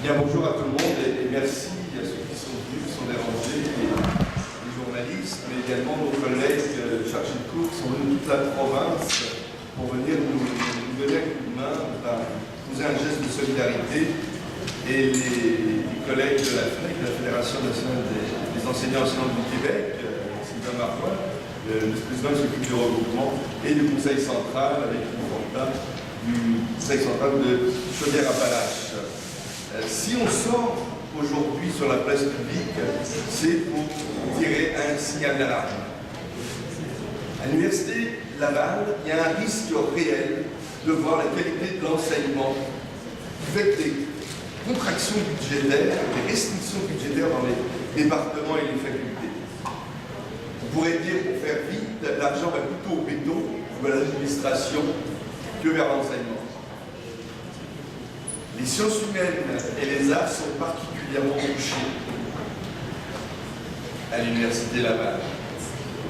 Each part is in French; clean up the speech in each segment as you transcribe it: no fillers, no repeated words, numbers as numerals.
Bien, bonjour à tout le monde et merci à ceux qui sont venus, qui sont dérangés, les journalistes, mais également nos collègues chargés de cours qui sont venus de toute la province pour venir nous donner un coup de main, poser un geste de solidarité. Et les collègues de la FNEC, de la Fédération nationale des enseignants enseignants du Québec, Sylvain Marois, le vice-président qui s'occupe du regroupement, et du Conseil central avec une porte du Conseil central de Chaudière-Appalaches. Si on sort aujourd'hui sur la place publique, c'est pour tirer un signal d'alarme. À l'Université Laval, il y a un risque réel de voir la qualité de l'enseignement avec des contractions budgétaires, des restrictions budgétaires dans les départements et les facultés. On pourrait dire, pour faire vite, l'argent va plutôt au béton ou à l'administration que vers l'enseignement. Les sciences humaines et les arts sont particulièrement touchés à l'Université Laval.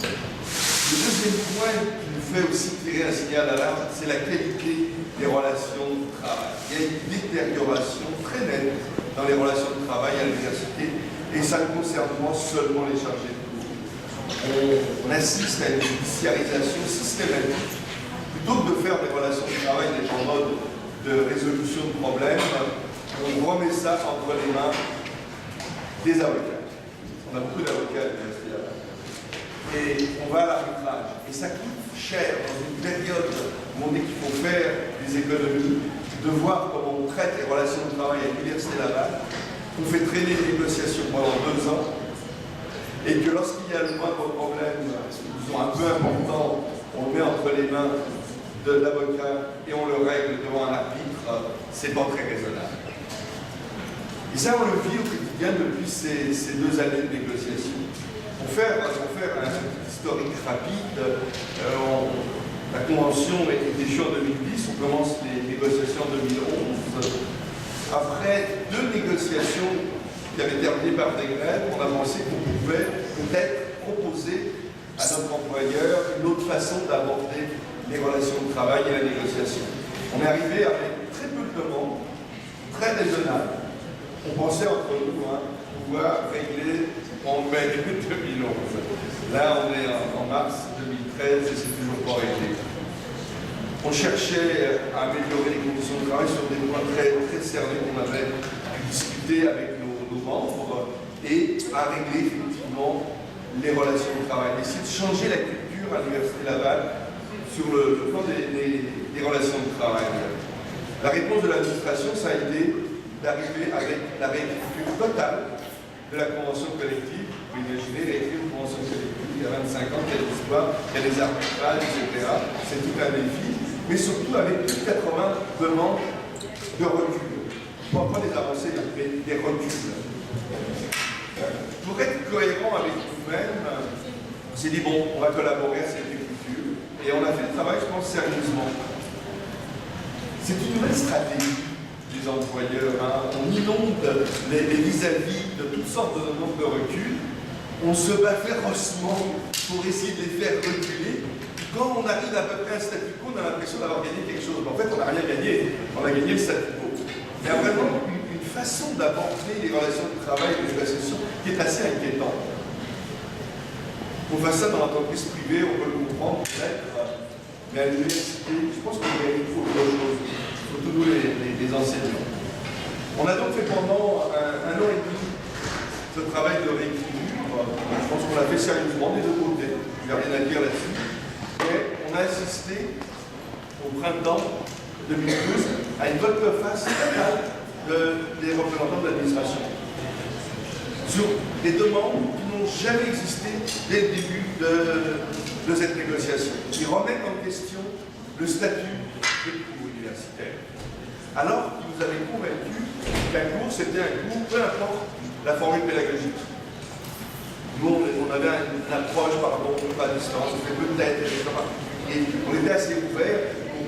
Le deuxième point qui nous fait aussi tirer un signal d'alarme, c'est la qualité des relations de travail. Il y a une détérioration très nette dans les relations de travail à l'université et ça ne concerne pas seulement les chargés de cours. On assiste à une judiciarisation systématique. Plutôt que de faire des relations de travail en mode de résolution de problèmes, on remet ça entre les mains des avocats. On a beaucoup d'avocats à l'Université Laval. Et on va à l'arbitrage. Et ça coûte cher dans une période où on dit qu'il faut faire des économies, de voir comment on traite les relations de travail à l'Université Laval. On fait traîner les négociations pendant 2 ans. Et que lorsqu'il y a le moindre problème, disons un peu important, on le met entre les mains de l'avocat et on le règle devant un arbitre, c'est pas très raisonnable. Et ça, on le vit au quotidien depuis ces 2 années de négociation. Pour faire un historique rapide, la convention est échue en 2010, on commence les négociations en 2011. Après 2 négociations qui avaient terminé par des grèves, on a pensé qu'on pouvait peut-être proposer à notre employeur une autre façon d'aborder les relations de travail et la négociation. On est arrivé avec très peu de demandes, très raisonnables. On pensait entre nous pouvoir régler en mai 2011. Là, on est en mars 2013 et c'est toujours pas réglé. On cherchait à améliorer les conditions de travail sur des points très, très sérieux qu'on avait discuté avec nos membres et à régler effectivement les relations de travail. Essayer de changer la culture à l'Université Laval sur le plan des relations de travail. La réponse de l'administration, ça a été d'arriver avec la réécriture totale de la convention collective. Vous pouvez imaginer réécrire une convention collective il y a 25 ans, il y a des histoires, il y a des arbitrages, etc. C'est tout un défi, mais surtout avec plus de 80 demandes de recul. Pas des avancées, mais des reculs. Pour être cohérent avec nous-mêmes, on s'est dit, bon, on va collaborer à cette écriture. Et on a fait le travail, je pense, sérieusement. C'est une nouvelle stratégie des employeurs. On inonde les vis-à-vis de toutes sortes de demandes de recul. On se bat férocement pour essayer de les faire reculer. Quand on arrive à peu près à un statu quo, on a l'impression d'avoir gagné quelque chose. En fait, on n'a rien gagné. On a gagné le statu quo. Il y a vraiment une façon d'aborder les relations de travail et de négociation qui est assez inquiétante. On fait ça dans l'entreprise privée, on peut le comprendre peut-être, mais à l'université, je pense qu'on mérite autre chose, surtout nous les enseignants. On a donc fait pendant un an et demi ce travail de réécriture. Je pense qu'on l'a fait sérieusement des 2 côtés, il n'y a rien à dire là-dessus. Mais on a assisté au printemps 2012 à une volte-face totale des représentants de l'administration sur des demandes qui n'ont jamais existé dès le début de cette négociation. Ils remettent en question le statut des cours universitaires. Alors qu'ils nous avaient convaincus qu'un cours, c'était un cours, peu importe la formule pédagogique. Nous, on avait une approche par rapport au cours à distance, on fait peut-être des choses particuliers. On était assez ouverts pour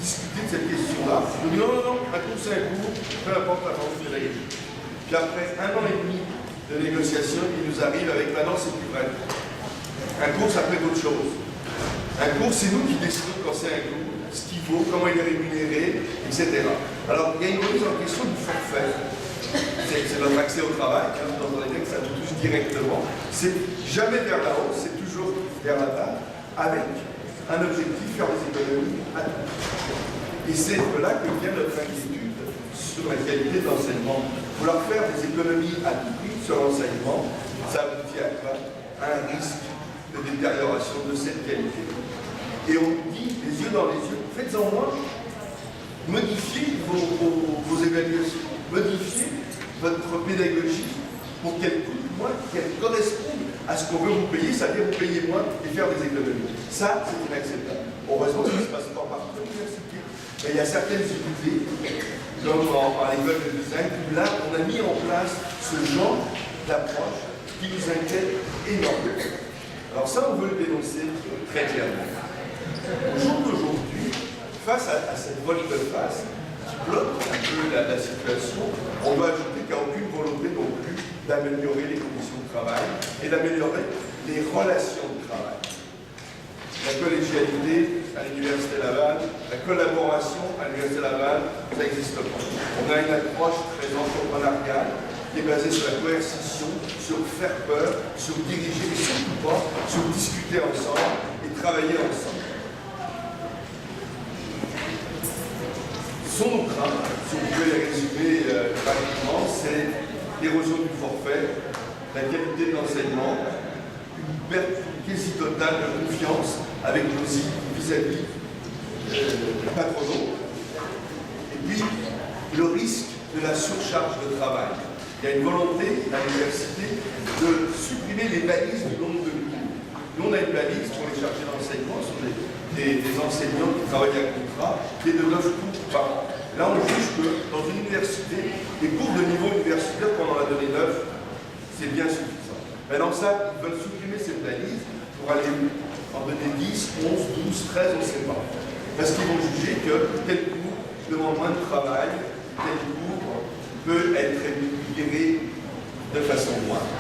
discuter de cette question-là. On dit non, un cours, c'est un cours, peu importe la formule pédagogique. Puis après 1 an et demi de négociation, il nous arrive avec maintenant c'est plus vrai. Un cours, ça fait d'autres choses. Un cours, c'est nous qui décidons quand c'est un cours, ce qu'il faut, comment il est rémunéré, etc. Alors, il y a une remise en question du forfait. C'est notre accès au travail, hein, dans un que ça nous touche directement. C'est jamais vers la hausse, c'est toujours vers la bas, avec un objectif, faire des économies à tout prix. Et c'est de là que vient notre inquiétude sur la qualité de l'enseignement. Vouloir faire des économies à tout prix sur l'enseignement, ça aboutit à quoi? À un risque de détérioration de cette qualité. Et on dit, les yeux dans les yeux, faites-en moins, modifiez vos évaluations, modifiez votre pédagogie pour qu'elle coûte moins, qu'elle corresponde à ce qu'on veut vous payer, c'est-à-dire vous payer moins et faire des économies. Ça, c'est inacceptable. Heureusement, ça ne se passe pas partout à l'université. Mais il y a certaines unités, comme à l'école de design, où là, on a mis en place ce genre d'approche qui nous inquiète énormément. Alors ça, on veut le dénoncer très clairement. Au jour d'aujourd'hui, face à cette volte-face qui bloque un peu la situation, on doit ajouter qu'il n'y a aucune volonté non plus d'améliorer les conditions de travail et d'améliorer les relations de travail. La collégialité à l'Université Laval, la collaboration à l'Université Laval, ça n'existe pas. On a une approche très entrepreneuriale qui est basée sur la coercition, sur faire peur, sur diriger, mais surtout pas sur discuter ensemble et travailler ensemble. Son crainte, si on pouvait les résumer rapidement, c'est l'érosion du forfait, la qualité de l'enseignement, une perte quasi totale de confiance avec nos vis-à-vis patronaux, et puis le risque de la surcharge de travail. Il y a une volonté à l'université de supprimer les balises du nombre de cours. Nous, on a une balise pour les chargés d'enseignement, ce sont des enseignants qui travaillent à contrat, qui est de 9 cours par an. Là, on juge que dans une université, les cours de niveau universitaire, qu'on en a donné 9, c'est bien suffisant. Maintenant, ça, ils veulent supprimer cette balise pour aller en donner 10, 11, 12, 13, on ne sait pas. Parce qu'ils vont juger que tel cours demande moins de travail, tel cours peut être rémunéré de façon moindre.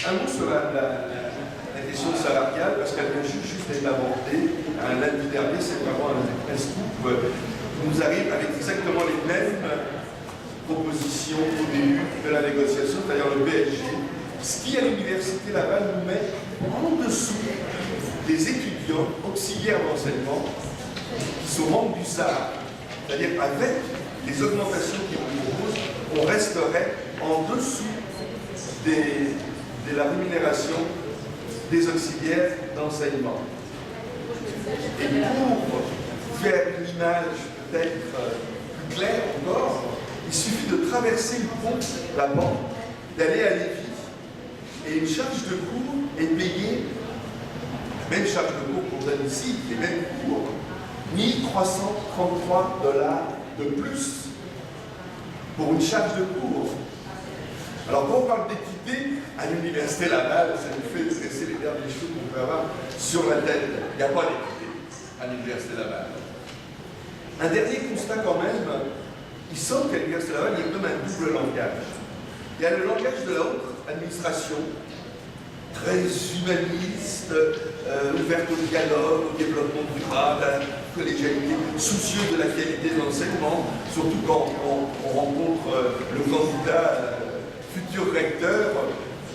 Un mot sur la question salariale, parce qu'elle vient juste d'être abordée lundi dernier, c'est vraiment un scoop qui nous arrive avec exactement les mêmes propositions au début de la négociation, c'est-à-dire le BSG, ce qui à l'Université Laval nous met en dessous des étudiants auxiliaires d'enseignement qui sont membres du SAR. C'est-à-dire avec les augmentations qu'ils nous proposent, on resterait en dessous de la rémunération des auxiliaires d'enseignement. Et pour faire une image peut-être plus claire encore, il suffit de traverser le pont, la bande, d'aller à Lévis. Et une charge de cours est payée, la même charge de cours qu'on donne ici, les mêmes cours, 1333 $ de plus pour une charge de cours. Alors quand on parle d'équité à l'Université Laval, ça nous fait dresser les derniers cheveux qu'on peut avoir sur la tête. Il n'y a pas d'équité à l'Université Laval. Un dernier constat quand même, il semble qu'à l'Université Laval, il y a comme un double langage. Il y a le langage de la haute administration, très humaniste, ouverte au dialogue, au développement durable, à la collégialité, soucieux de la qualité de l'enseignement, surtout quand on rencontre le candidat futur recteur,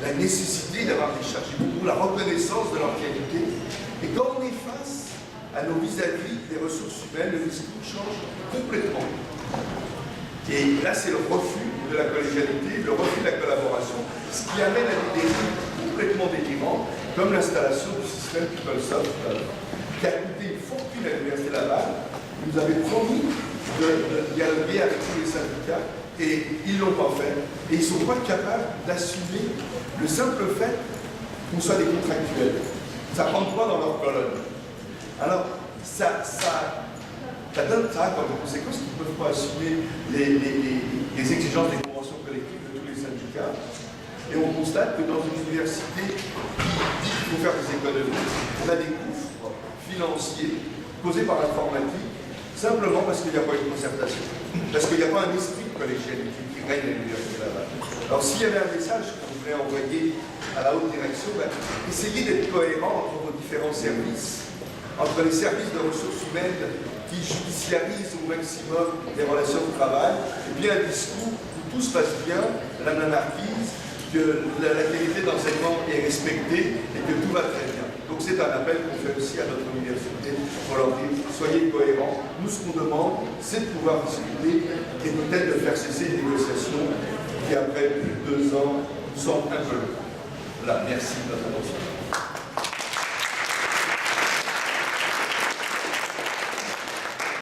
la nécessité d'avoir des chargés beaucoup, la reconnaissance de leur qualité. Et quand on est face à nos vis-à-vis des ressources humaines, le discours change complètement. Et là, c'est le refus de la collégialité, le refus de la collaboration, ce qui amène à des dérives complètement délirantes, comme l'installation du système PeopleSoft, qui a coûté une fortune à l'Université Laval. Ils nous avaient promis de dialoguer avec tous les syndicats, et ils ne l'ont pas fait. Et ils ne sont pas capables d'assumer le simple fait qu'on soit des contractuels. Ça ne rentre pas dans leur colonne. Alors, ça donne ça comme conséquence qu'ils ne peuvent pas assumer les exigences des conventions collectives de tous les syndicats. Et on constate que dans une université qui dit qu'il faut faire des économies, on a des gouffres financiers causés par l'informatique, simplement parce qu'il n'y a pas une concertation. Parce qu'il n'y a pas un esprit de collégialité qui règne à l'Université Laval. Alors s'il y avait un message qu'on voulait envoyer à la haute direction, essayez d'être cohérent entre vos différents services, entre les services de ressources humaines qui judiciarise au maximum les relations de travail, et bien un discours où tout se passe bien, la non-anarchise, que la qualité d'enseignement est respectée et que tout va très bien. Donc c'est un appel qu'on fait aussi à notre université pour leur dire soyez cohérents. Nous, ce qu'on demande, c'est de pouvoir discuter et peut-être de faire cesser les négociations qui, après plus de 2 ans, nous semblent un peu longues. Voilà, merci de votre attention.